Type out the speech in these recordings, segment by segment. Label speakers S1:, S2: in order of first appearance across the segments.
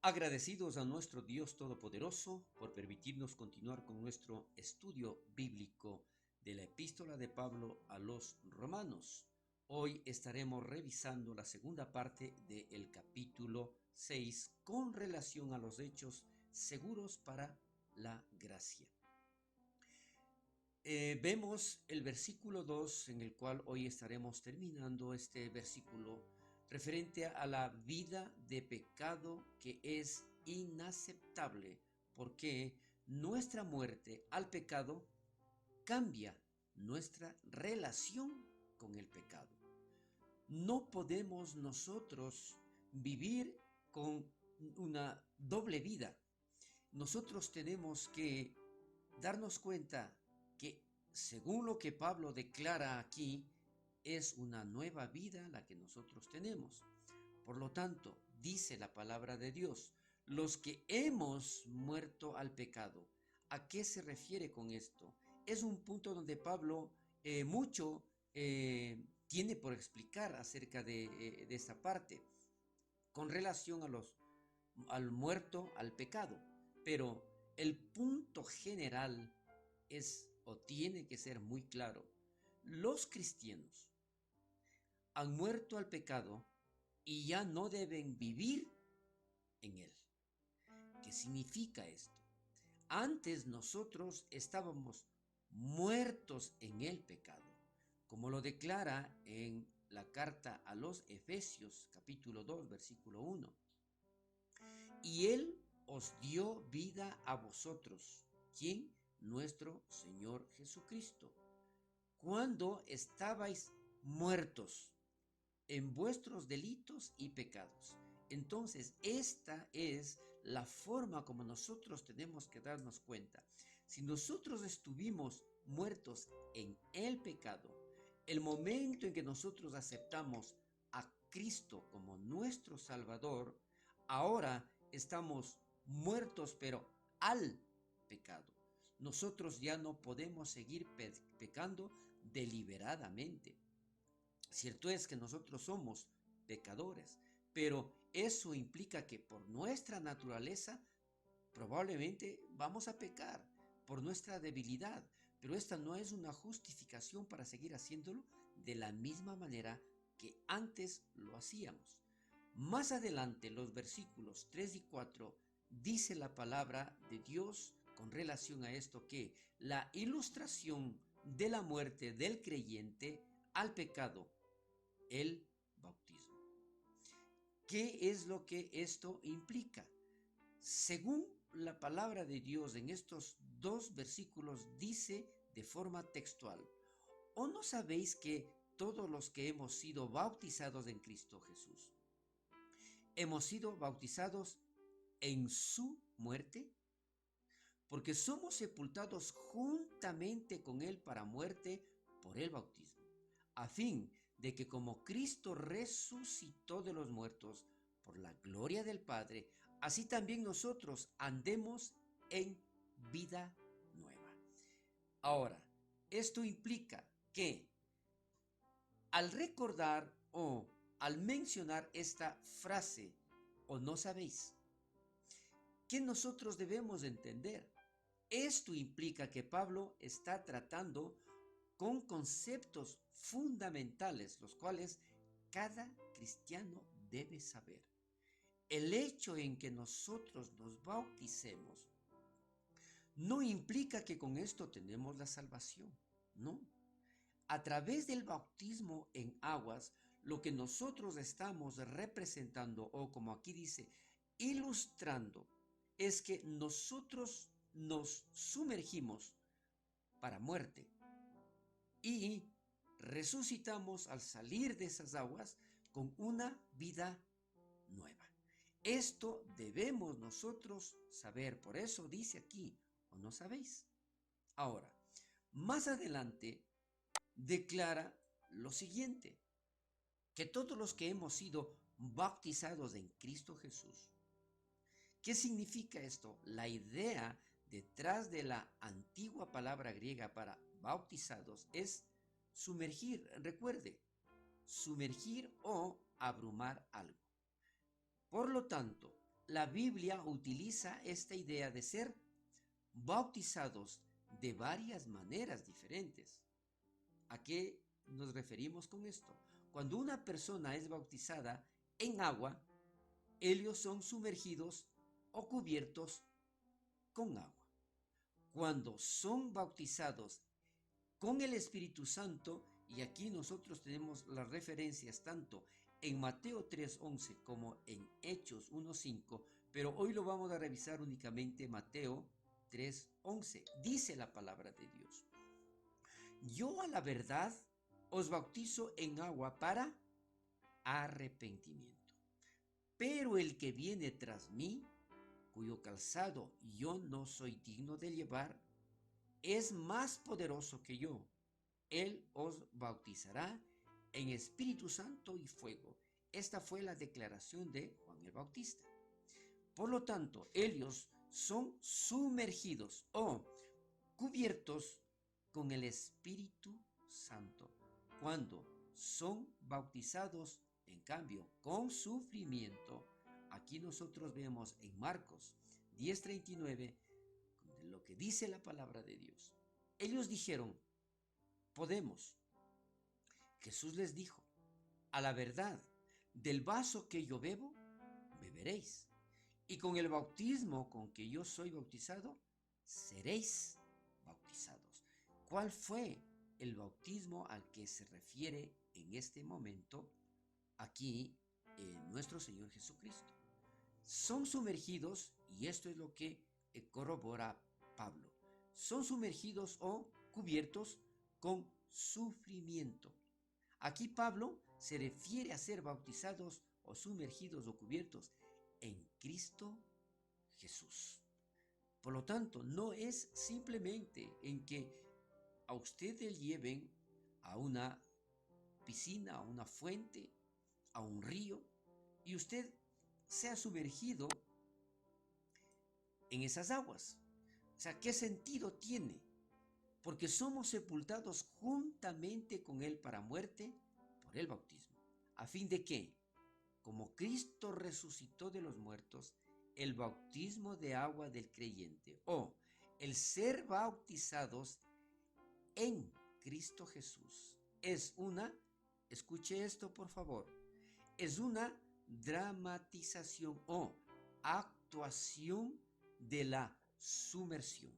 S1: Agradecidos a nuestro Dios Todopoderoso por permitirnos continuar con nuestro estudio bíblico de la epístola de Pablo a los Romanos. Hoy estaremos revisando la segunda parte del capítulo 6 con relación a los hechos seguros para la gracia. Vemos el versículo 2 en el cual hoy estaremos terminando este versículo referente a la vida de pecado que es inaceptable porque nuestra muerte al pecado cambia nuestra relación con el pecado. No podemos nosotros vivir con una doble vida. Nosotros tenemos que darnos cuenta que, según lo que Pablo declara aquí, es una nueva vida la que nosotros tenemos. Por lo tanto, dice la palabra de Dios, los que hemos muerto al pecado. ¿A qué se refiere con esto? Es un punto donde Pablo mucho tiene por explicar acerca de esta parte con relación al muerto al pecado. Pero el punto general es o tiene que ser muy claro. Los cristianos han muerto al pecado y ya no deben vivir en él. ¿Qué significa esto? Antes nosotros estábamos muertos en el pecado, como lo declara en la carta a los Efesios capítulo 2 versículo 1. Y Él os dio vida a vosotros. ¿Quién? Nuestro Señor Jesucristo. Cuando estabais muertos en vuestros delitos y pecados. Entonces, esta es la forma como nosotros tenemos que darnos cuenta. Si nosotros estuvimos muertos en el pecado, el momento en que nosotros aceptamos a Cristo como nuestro Salvador, ahora estamos muertos, pero al pecado. Nosotros ya no podemos seguir pecando deliberadamente. Cierto es que nosotros somos pecadores, pero eso implica que por nuestra naturaleza probablemente vamos a pecar, por nuestra debilidad, pero esta no es una justificación para seguir haciéndolo de la misma manera que antes lo hacíamos. Más adelante, los versículos 3 y 4, dice la palabra de Dios con relación a esto que la ilustración de la muerte del creyente al pecado, el bautismo. ¿Qué es lo que esto implica? Según la palabra de Dios en estos dos versículos dice de forma textual, ¿o no sabéis que todos los que hemos sido bautizados en Cristo Jesús, hemos sido bautizados en su muerte? Porque somos sepultados juntamente con Él para muerte por el bautismo, a fin de que como Cristo resucitó de los muertos por la gloria del Padre, así también nosotros andemos en vida nueva. Ahora, esto implica que al recordar o al mencionar esta frase, ¿o no sabéis?, ¿qué nosotros debemos entender? Esto implica que Pablo está tratando con conceptos fundamentales, los cuales cada cristiano debe saber. El hecho en que nosotros nos bauticemos no implica que con esto tenemos la salvación, no. A través del bautismo en aguas, lo que nosotros estamos representando, o como aquí dice, ilustrando, es que nosotros nos sumergimos para muerte y resucitamos al salir de esas aguas con una vida nueva. Esto debemos nosotros saber, por eso dice aquí, ¿o no sabéis? Ahora, más adelante declara lo siguiente, que todos los que hemos sido bautizados en Cristo Jesús. ¿Qué significa esto? La idea detrás de la antigua palabra griega para bautizados es sumergir, recuerde, sumergir o abrumar algo. Por lo tanto, la Biblia utiliza esta idea de ser bautizados de varias maneras diferentes. ¿A qué nos referimos con esto? Cuando una persona es bautizada en agua, ellos son sumergidos o cubiertos con agua. Cuando son bautizados con el Espíritu Santo, y aquí nosotros tenemos las referencias tanto en Mateo 3:11 como en Hechos 1:5, pero hoy lo vamos a revisar únicamente Mateo 3:11. Dice la palabra de Dios: yo a la verdad os bautizo en agua para arrepentimiento, pero el que viene tras mí, cuyo calzado yo no soy digno de llevar, es más poderoso que yo. Él os bautizará en Espíritu Santo y fuego. Esta fue la declaración de Juan el Bautista. Por lo tanto, ellos son sumergidos o cubiertos con el Espíritu Santo cuando son bautizados, en cambio, con sufrimiento. Aquí nosotros vemos en Marcos 10:39 lo que dice la palabra de Dios. Ellos dijeron: podemos. Jesús les dijo: a la verdad, del vaso que yo bebo, beberéis, y con el bautismo con que yo soy bautizado, seréis bautizados. ¿Cuál fue el bautismo al que se refiere en este momento aquí nuestro Señor Jesucristo? Son sumergidos, y esto es lo que corrobora Pablo, son sumergidos o cubiertos con sufrimiento. Aquí Pablo se refiere a ser bautizados o sumergidos o cubiertos en Cristo Jesús. Por lo tanto, no es simplemente en que a usted le lleven a una piscina, a una fuente, a un río, y usted sea sumergido en esas aguas. O sea, ¿qué sentido tiene? Porque somos sepultados juntamente con Él para muerte por el bautismo. ¿A fin de qué? Como Cristo resucitó de los muertos, el bautismo de agua del creyente o el ser bautizados en Cristo Jesús es una, escuche esto por favor, es una dramatización o actuación de la sumersión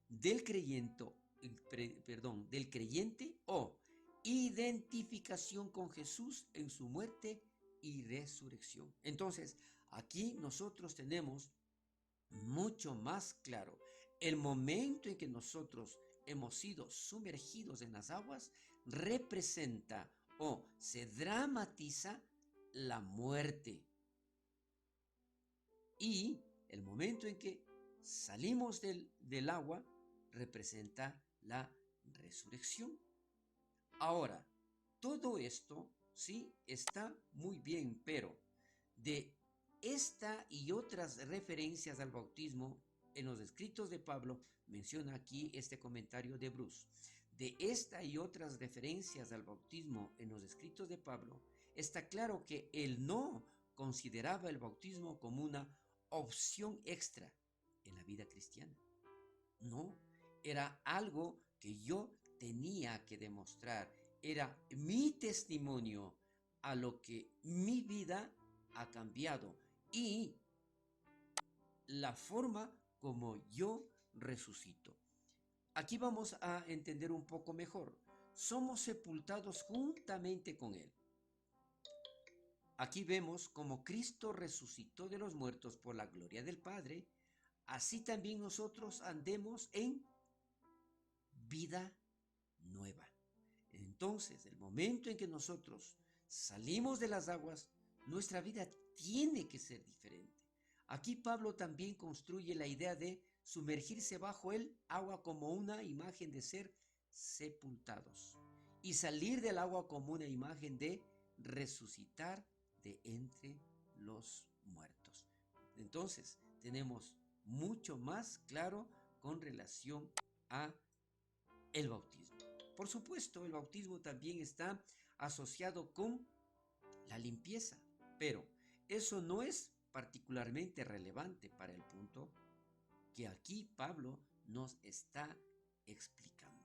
S1: del creyente, del creyente o identificación con Jesús en su muerte y resurrección. Entonces, aquí nosotros tenemos mucho más claro el momento en que nosotros hemos sido sumergidos en las aguas representa o se dramatiza la muerte, y el momento en que salimos del agua representa la resurrección. Ahora, todo esto sí está muy bien, pero de esta y otras referencias al bautismo en los escritos de Pablo, menciona aquí este comentario de Bruce, de esta y otras referencias al bautismo en los escritos de Pablo, está claro que él no consideraba el bautismo como una opción extra en la vida cristiana. No, era algo que yo tenía que demostrar, era mi testimonio a lo que mi vida ha cambiado y la forma como yo resucito. Aquí vamos a entender un poco mejor. Somos sepultados juntamente con Él. Aquí vemos como Cristo resucitó de los muertos por la gloria del Padre, así también nosotros andemos en vida nueva. Entonces, el momento en que nosotros salimos de las aguas, nuestra vida tiene que ser diferente. Aquí Pablo también construye la idea de sumergirse bajo el agua como una imagen de ser sepultados y salir del agua como una imagen de resucitar de entre los muertos. Entonces, tenemos mucho más claro con relación a el bautismo. Por supuesto, el bautismo también está asociado con la limpieza, pero eso no es particularmente relevante para el punto que aquí Pablo nos está explicando.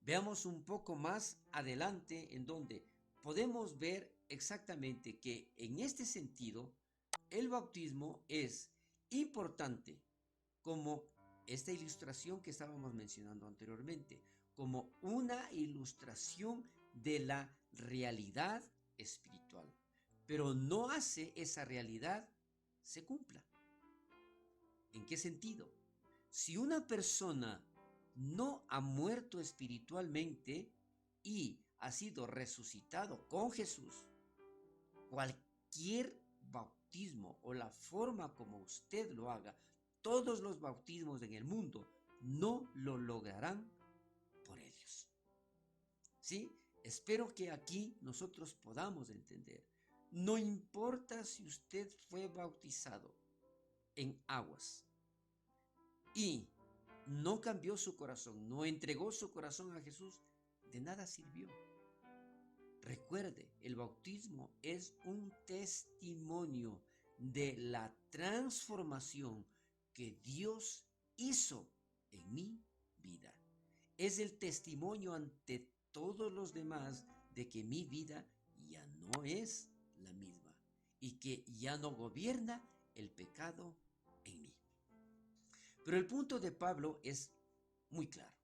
S1: Veamos un poco más adelante en donde podemos ver exactamente que en este sentido el bautismo es importante como esta ilustración que estábamos mencionando anteriormente, como una ilustración de la realidad espiritual, pero no hace esa realidad se cumpla. ¿En qué sentido? Si una persona no ha muerto espiritualmente y ha sido resucitado con Jesús, cualquier bautismo o la forma como usted lo haga, todos los bautismos en el mundo no lo lograrán por ellos. ¿Sí? Espero que aquí nosotros podamos entender. No importa si usted fue bautizado en aguas y no cambió su corazón, no entregó su corazón a Jesús, de nada sirvió. Recuerde, el bautismo es un testimonio de la transformación que Dios hizo en mi vida. Es el testimonio ante todos los demás de que mi vida ya no es la misma y que ya no gobierna el pecado en mí. Pero el punto de Pablo es muy claro.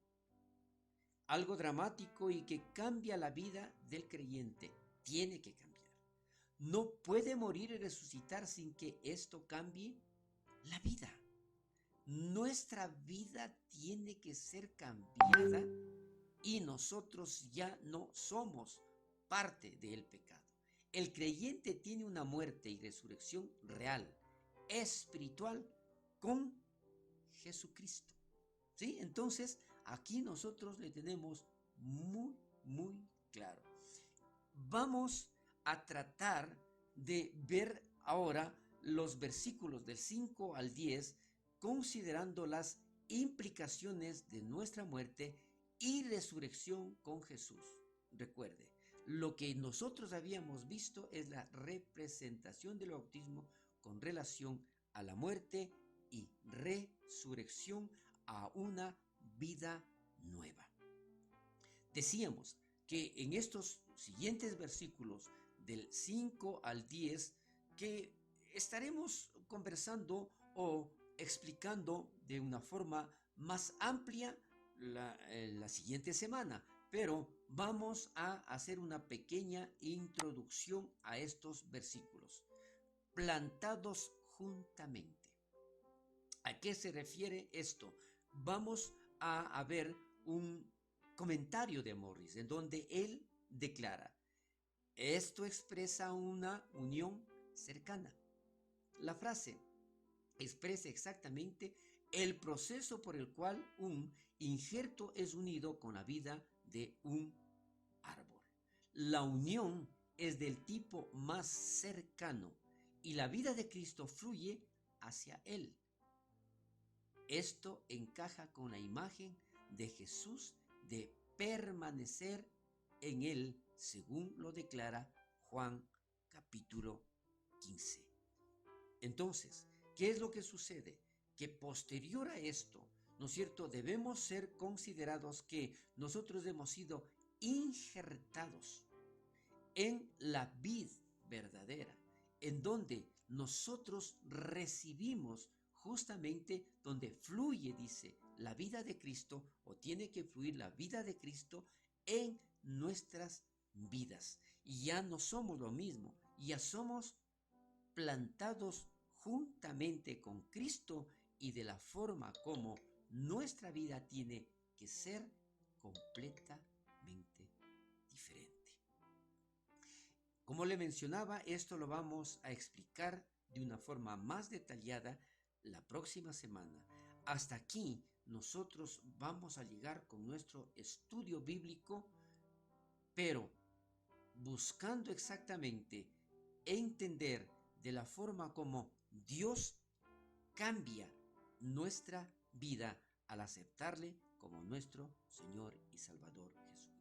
S1: Algo dramático y que cambia la vida del creyente. Tiene que cambiar. No puede morir y resucitar sin que esto cambie la vida. Nuestra vida tiene que ser cambiada y nosotros ya no somos parte del pecado. El creyente tiene una muerte y resurrección real, espiritual, con Jesucristo. ¿Sí? Entonces, aquí nosotros le tenemos muy claro. Vamos a tratar de ver ahora los versículos del 5 al 10, considerando las implicaciones de nuestra muerte y resurrección con Jesús. Recuerde, lo que nosotros habíamos visto es la representación del bautismo con relación a la muerte y resurrección a una vida nueva. Decíamos que en estos siguientes versículos del 5 al 10 que estaremos conversando o explicando de una forma más amplia la siguiente semana, pero vamos a hacer una pequeña introducción a estos versículos. Plantados juntamente. ¿A qué se refiere esto? Vamos a ver un comentario de Morris en donde él declara, esto expresa una unión cercana. La frase expresa exactamente el proceso por el cual un injerto es unido con la vida de un árbol. La unión es del tipo más cercano y la vida de Cristo fluye hacia él. Esto encaja con la imagen de Jesús de permanecer en él, según lo declara Juan capítulo 15. Entonces, ¿qué es lo que sucede? Que posterior a esto, ¿no es cierto? Debemos ser considerados que nosotros hemos sido injertados en la vid verdadera, en donde nosotros recibimos justamente donde fluye, dice, la vida de Cristo, o tiene que fluir la vida de Cristo en nuestras vidas. Y ya no somos lo mismo, ya somos plantados juntamente con Cristo y de la forma como nuestra vida tiene que ser completamente diferente. Como le mencionaba, esto lo vamos a explicar de una forma más detallada la próxima semana. Hasta aquí nosotros vamos a llegar con nuestro estudio bíblico, pero buscando exactamente entender de la forma como Dios cambia nuestra vida al aceptarle como nuestro Señor y Salvador Jesús.